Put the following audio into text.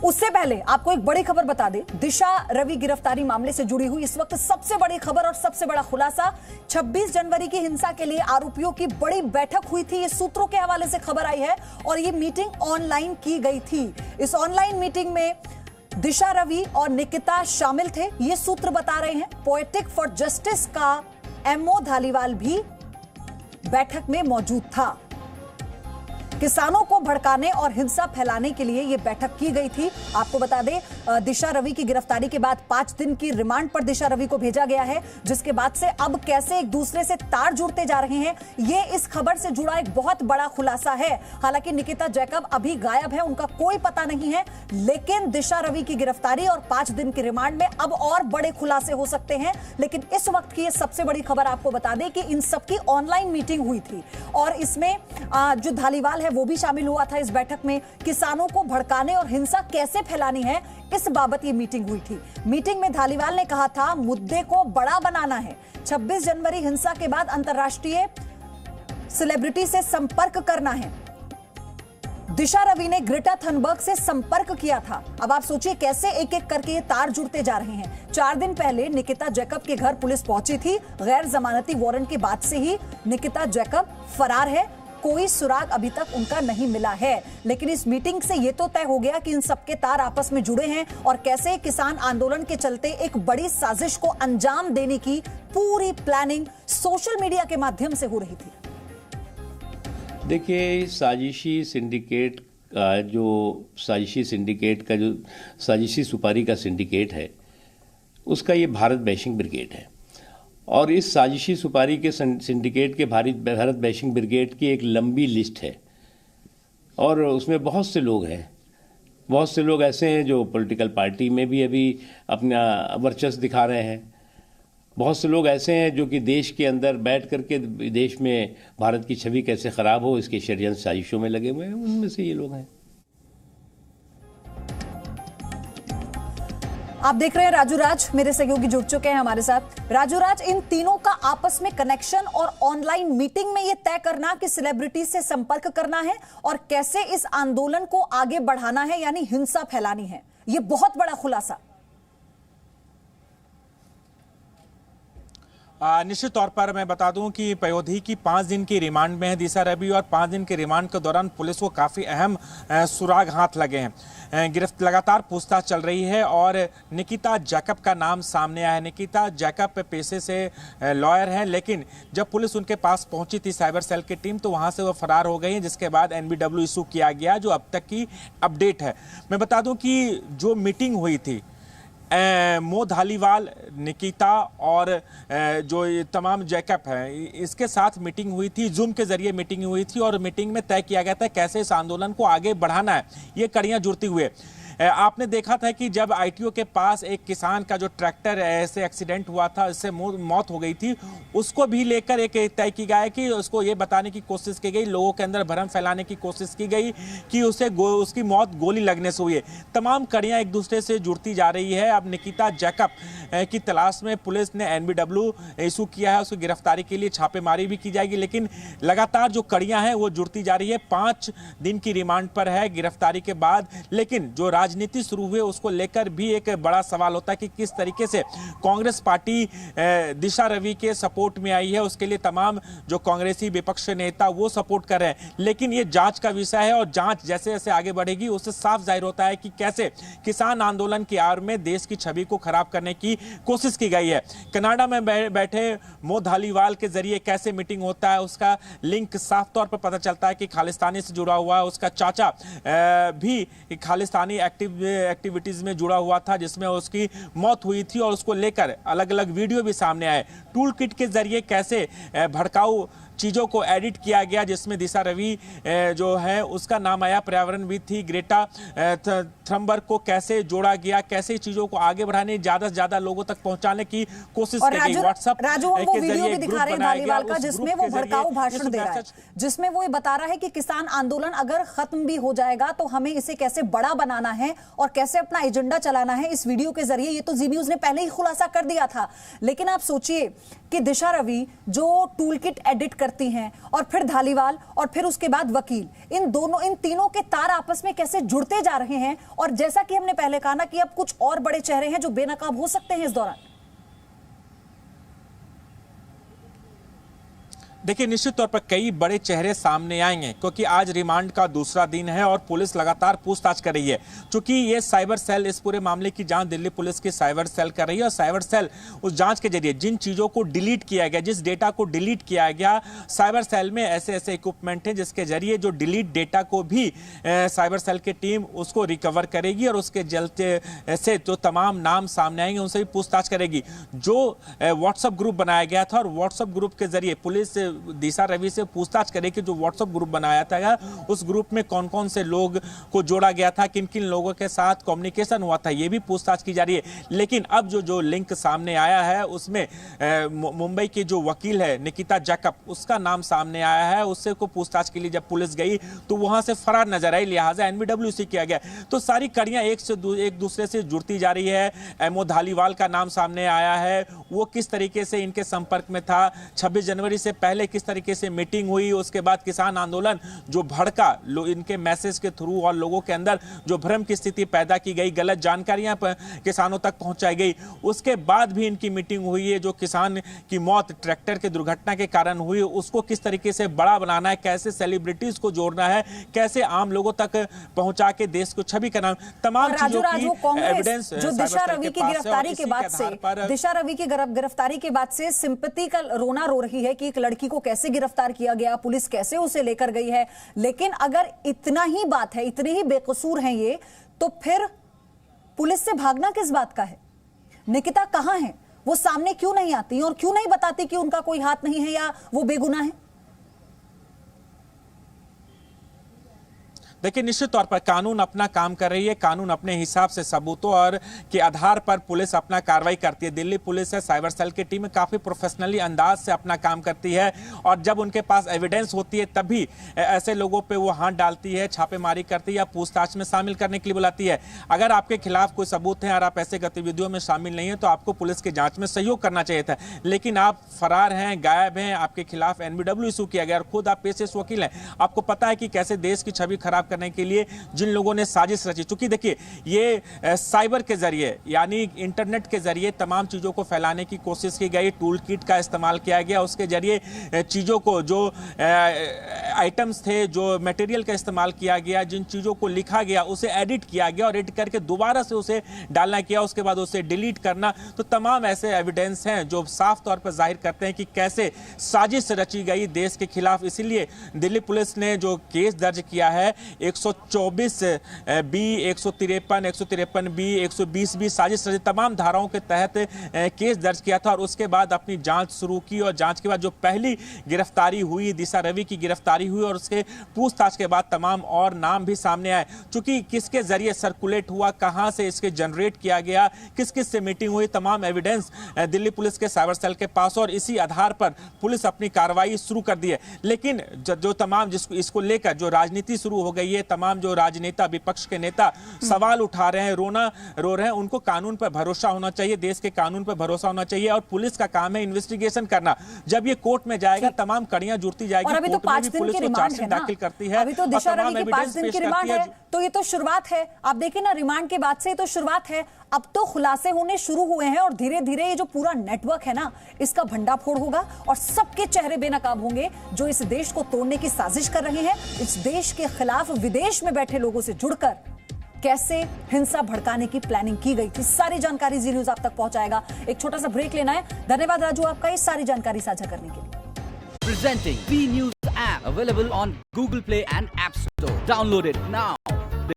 उससे पहले आपको एक बड़ी खबर बता दें, दिशा रवि गिरफ्तारी मामले से जुड़ी हुई इस वक्त सबसे बड़ी खबर और सबसे बड़ा खुलासा। 26 जनवरी की हिंसा के लिए आरोपियों की बड़ी बैठक हुई थी, ये सूत्रों के हवाले से खबर आई है और ये मीटिंग ऑनलाइन की गई थी। इस ऑनलाइन मीटिंग में दिशा रवि और निकिता शामिल थे, ये सूत्र बता रहे हैं। पोएटिक फॉर जस्टिस का एमओ धालीवाल भी बैठक में मौजूद था। किसानों को भड़काने और हिंसा फैलाने के लिए यह बैठक की गई थी। आपको बता दें, दिशा रवि की गिरफ्तारी के बाद 5 दिन की रिमांड पर दिशा रवि को भेजा गया है, जिसके बाद से अब कैसे एक दूसरे से तार जुड़ते जा रहे हैं, यह इस खबर से जुड़ा एक बहुत बड़ा खुलासा है। हालांकि निकिता जैकब अभी गायब है, उनका कोई पता नहीं है, लेकिन दिशा रवि की गिरफ्तारी और 5 दिन की रिमांड में अब और बड़े खुलासे हो सकते हैं। लेकिन इस वक्त की यह सबसे बड़ी खबर आपको बता दें कि इन सबकी ऑनलाइन मीटिंग हुई थी और इसमें जो धालीवाल है वो भी शामिल हुआ था। इस बैठक में किसानों को भड़काने और हिंसा कैसे फैलानी है, इस बाबत ये मीटिंग हुई थी। मीटिंग में धालीवाल ने कहा था मुद्दे को बड़ा बनाना है। 26 जनवरी हिंसा के बाद अंतर्राष्ट्रीय सेलिब्रिटी से संपर्क करना है। दिशा रवि ने ग्रेटा थनबर्ग से संपर्क किया था। अब आप सोचिए कैसे एक एक करके ये तार जुड़ते जा रहे हैं। 4 दिन पहले निकिता जैकब के घर पुलिस पहुंची थी। गैर जमानती वारंट के बाद से ही निकिता जैकब फरार है, कोई सुराग अभी तक उनका नहीं मिला है। लेकिन इस मीटिंग से यह तो तय हो गया कि इन सबके तार आपस में जुड़े हैं और कैसे किसान आंदोलन के चलते एक बड़ी साजिश को अंजाम देने की पूरी प्लानिंग सोशल मीडिया के माध्यम से हो रही थी। देखिए, साजिशी सिंडिकेट का जो साजिशी सुपारी का सिंडिकेट है, उसका ये भारत बैशिंग ब्रिगेड है और इस साजिशी सुपारी के सिंडिकेट के भारत बैशिंग ब्रिगेड की एक लंबी लिस्ट है और उसमें बहुत से लोग हैं। बहुत से लोग ऐसे हैं जो पॉलिटिकल पार्टी में भी अभी अपना वर्चस्व दिखा रहे हैं। बहुत से लोग ऐसे हैं जो कि देश के अंदर बैठ करके देश में भारत की छवि कैसे खराब हो इसके षड्यंत्र साजिशों में लगे हुए हैं। उनमें से ये लोग हैं। आप देख रहे हैं राजू राज, मेरे सहयोगी जुड़ चुके हैं हमारे साथ। राजू राज, इन तीनों का आपस में कनेक्शन और ऑनलाइन मीटिंग में यह तय करना कि सेलिब्रिटी से संपर्क करना है और कैसे इस आंदोलन को आगे बढ़ाना है, यानी हिंसा फैलानी है, यह बहुत बड़ा खुलासा। निश्चित तौर पर मैं बता दूं कि पयोधी की 5 दिन की रिमांड में है दिशा रवि और 5 दिन के रिमांड के दौरान पुलिस को काफ़ी अहम सुराग हाथ लगे हैं। लगातार पूछताछ चल रही है और निकिता जैकब का नाम सामने आया है। निकिता जैकब पेशे से लॉयर हैं, लेकिन जब पुलिस उनके पास पहुंची थी साइबर सेल की टीम, तो वहां से वो फरार हो गई हैं, जिसके बाद NBW इशू किया गया, जो अब तक की अपडेट है। मैं बता दूं कि जो मीटिंग हुई थी मो धालीवाल, निकिता और जो तमाम जैकब हैं, इसके साथ मीटिंग हुई थी, जूम के जरिए मीटिंग हुई थी और मीटिंग में तय किया गया था कैसे इस आंदोलन को आगे बढ़ाना है। ये कड़ियां जुड़ती हुए आपने देखा था कि जब ITO के पास एक किसान का जो ट्रैक्टर ऐसे एक्सीडेंट हुआ था, इससे मौत हो गई थी, उसको भी लेकर एक तय की गया कि उसको ये बताने की कोशिश की गई, लोगों के अंदर भ्रम फैलाने की कोशिश की गई कि उसकी मौत गोली लगने से हुई है। तमाम कड़ियां एक दूसरे से जुड़ती जा रही है। अब निकिता जैकब की तलाश में पुलिस ने NBW इशू किया है, उसकी गिरफ्तारी के लिए छापेमारी भी की जाएगी, लेकिन लगातार जो कड़ियां हैं वो जुड़ती जा रही है। 5 दिन की रिमांड पर है गिरफ्तारी के बाद, लेकिन जो राजनीति शुरू हुई उसको लेकर भी एक बड़ा सवाल होता है कि किस तरीके से कांग्रेस पार्टी दिशा रवि के सपोर्ट में आई है। उसके लिए तमाम जो कांग्रेसी विपक्ष नेता वो सपोर्ट कर रहे हैं, लेकिन ये जांच का विषय है और जांच जैसे जैसे आगे बढ़ेगी उससे साफ जाहिर होता है कि कैसे किसान आंदोलन की आड़ में देश की छवि को खराब करने की कोशिश की गई है। कनाडा में बैठे मो धालीवाल के जरिए कैसे मीटिंग होता है, उसका लिंक साफ तौर पर पता चलता है कि खालिस्तानी से जुड़ा हुआ है। उसका चाचा भी खालिस्तानी एक्टिविटीज में जुड़ा हुआ था, जिसमें उसकी मौत हुई थी और उसको लेकर अलग अलग वीडियो भी सामने आए। टूल किट के जरिए कैसे भड़काऊ चीज़ों को एडिट किया गया, जिसमें दिशा रवि जो है उसका नाम आया, पर्यावरणविद थी, ग्रेटा थनबर्ग को कैसे जोड़ा गया, कैसे चीज़ों को आगे बढ़ाने, ज़्यादा से ज़्यादा लोगों तक पहुंचाने की कोशिश की गई। व्हाट्सएप के जरिए दिखा रहे हैं धालीवाल का, जिसमें वो भड़काऊ भाषण दे रहा है, जिसमें वो ये बता रहा है कि किसान आंदोलन अगर खत्म भी हो जाएगा तो हमें इसे कैसे बड़ा बनाना है और कैसे अपना एजेंडा चलाना है इस वीडियो के जरिए। ये तो जी न्यूज़ ने पहले ही खुलासा कर दिया था, लेकिन आप सोचिए कि दिशा रवि जो टूल किट एडिट करती हैं, और फिर धालीवाल, और फिर उसके बाद वकील, इन तीनों के तार आपस में कैसे जुड़ते जा रहे हैं। और जैसा कि हमने पहले कहा ना कि अब कुछ और बड़े चेहरे हैं जो बेनकाब हो सकते हैं इस दौरान। देखिए, निश्चित तौर पर कई बड़े चेहरे सामने आएंगे, क्योंकि आज रिमांड का दूसरा दिन है और पुलिस लगातार पूछताछ कर रही है। चूंकि ये साइबर सेल, इस पूरे मामले की जांच दिल्ली पुलिस की साइबर सेल कर रही है, और साइबर सेल उस जांच के जरिए जिन चीजों को डिलीट किया गया, जिस डेटा को डिलीट किया गया, साइबर सेल में ऐसे ऐसे इक्विपमेंट हैं जिसके जरिए जो डिलीट डेटा को भी साइबर सेल की टीम उसको रिकवर करेगी, और उसके जलते से जो तमाम नाम सामने आएंगे उनसे भी पूछताछ करेगी। जो व्हाट्सएप ग्रुप बनाया गया था, और व्हाट्सएप ग्रुप के जरिए पुलिस दिशा रवि से पूछताछ करे कि जो व्हाट्सएप ग्रुप बनाया था, उस ग्रुप में कौन कौन से लोग को जोड़ा गया था, किन किन लोगों के साथ कम्युनिकेशन हुआ था, ये भी पूछताछ की जा रही है। लेकिन अब जो लिंक सामने आया है उसमें मुंबई की जो वकील है निकिता जैकब, उसका नाम सामने आया है। उससे को पूछताछ के लिए जब पुलिस गई तो वहां से फरार नजर आई, लिहाजा एनबीडब्ल्यूसी किया गया। तो सारी कड़ियां एक दूसरे से जुड़ती जा रही है। एमओ धालीवाल का नाम सामने आया है, वो किस तरीके से इनके संपर्क में था, 26 जनवरी से पहले किस तरीके से मीटिंग हुई, उसके बाद किसान आंदोलन जो भड़का इनके मैसेज के थ्रू, और लोगों के अंदर जो भ्रम की स्थिति पैदा की गई, गलत जानकारियां किसानों तक पहुंचाई गई, उसके बाद भी इनकी मीटिंग हुई है। जो किसान की मौत ट्रैक्टर की दुर्घटना के कारण हुई, उसको किस तरीके से बड़ा बनाना है, कैसे सेलिब्रिटीज को जोड़ना है, कैसे आम लोगों तक पहुंचा के देश को छवि करना, तमाम चीजों की एविडेंस जो दिशा रवि की गिरफ्तारी के बाद से, दिशा रवि की गिरफ्तारी के बाद से सिंपैथी का रोना रो रही है कि एक लड़की को कैसे गिरफ्तार किया गया, पुलिस कैसे उसे लेकर गई है। लेकिन अगर इतना ही बात है, इतने ही बेकसूर हैं ये, तो फिर पुलिस से भागना किस बात का है? निकिता कहां है? वो सामने क्यों नहीं आती और क्यों नहीं बताती कि उनका कोई हाथ नहीं है या वो बेगुनाह है? देखिए, निश्चित तौर पर कानून अपना काम कर रही है, कानून अपने हिसाब से सबूतों और के आधार पर पुलिस अपना कार्रवाई करती है। दिल्ली पुलिस है, साइबर सेल की टीम काफी प्रोफेशनली अंदाज से अपना काम करती है, और जब उनके पास एविडेंस होती है तभी ऐसे लोगों पे वो हाथ डालती है, छापेमारी करती है या पूछताछ में शामिल करने के लिए बुलाती है। अगर आपके खिलाफ कोई सबूत है और आप ऐसे गतिविधियों में शामिल नहीं है तो आपको पुलिस की जांच में सहयोग करना चाहिए था, लेकिन आप फरार हैं, गायब हैं, आपके खिलाफ एनबीडब्ल्यू इशू किया गया, और खुद आप पेशे से वकील हैं। आपको पता है कि कैसे देश की छवि खराब करने के लिए जिन लोगों ने साजिश रची, चूंकि देखिए ये साइबर के जरिए यानी इंटरनेट के जरिए तमाम चीजों को फैलाने की कोशिश की गई, टूल किट का इस्तेमाल किया गया, उसके जरिए चीजों को जो आइटम्स थे, जो मटेरियल का इस्तेमाल किया गया, जिन चीजों को लिखा गया उसे एडिट किया गया और एडिट करके दोबारा से उसे डालना किया, उसके बाद उसे डिलीट करना। तो तमाम ऐसे एविडेंस हैं जो साफ तौर पर जाहिर करते हैं कि कैसे साजिश रची गई देश के खिलाफ। इसीलिए दिल्ली पुलिस ने जो केस दर्ज किया है 124B, 153, 153B, 120B साजिश रची तमाम धाराओं के तहत केस दर्ज किया था, और उसके बाद अपनी जांच शुरू की। और जांच के बाद जो पहली गिरफ्तारी हुई, दिशा रवि की गिरफ्तारी हुई, और उसके पूछताछ के बाद तमाम और नाम भी सामने आए, चूंकि किसके जरिए सर्कुलेट हुआ, कहां से इसके जनरेट किया गया, किस किस से मीटिंग हुई, तमाम एविडेंस दिल्ली पुलिस के साइबर सेल के पास, और इसी आधार पर पुलिस अपनी कार्रवाई शुरू कर दी है। लेकिन जो तमाम जिसको इसको लेकर जो राजनीति शुरू हो गई है, तमाम जो राजनेता, विपक्ष के नेता सवाल उठा रहे हैं, रो रहे हैं, उनको कानून पर भरोसा होना चाहिए, देश के कानून पर भरोसा होना चाहिए, और पुलिस का काम है इन्वेस्टिगेशन करना। जब ये कोर्ट में जाएगा तमाम कड़ियां जुड़ती जाएगी, और अभी तो 5 दिन की रिमांड है ना, दाखिल करती है, अभी तो दिशा रवि की 5 दिन की रिमांड है, तो ये तो शुरुआत है। आप देखिए ना, रिमांड के बाद से ये तो शुरुआत है, अब तो खुलासे होने शुरू हुए हैं, और धीरे धीरे ये जो पूरा नेटवर्क है ना, इसका भंडाफोड़ होगा, और सबके चेहरे बेनकाब होंगे जो इस देश को तोड़ने की साजिश कर रहे हैं। इस देश के खिलाफ विदेश में बैठे लोगों से जुड़कर कैसे हिंसा भड़काने की प्लानिंग की गई थी, सारी जानकारी जी न्यूज आप तक पहुंचाएगा। एक छोटा सा ब्रेक लेना है। धन्यवाद राजू आपका ये सारी जानकारी साझा करने के लिए। Presenting B News app available on Google Play and App Store. Download it now.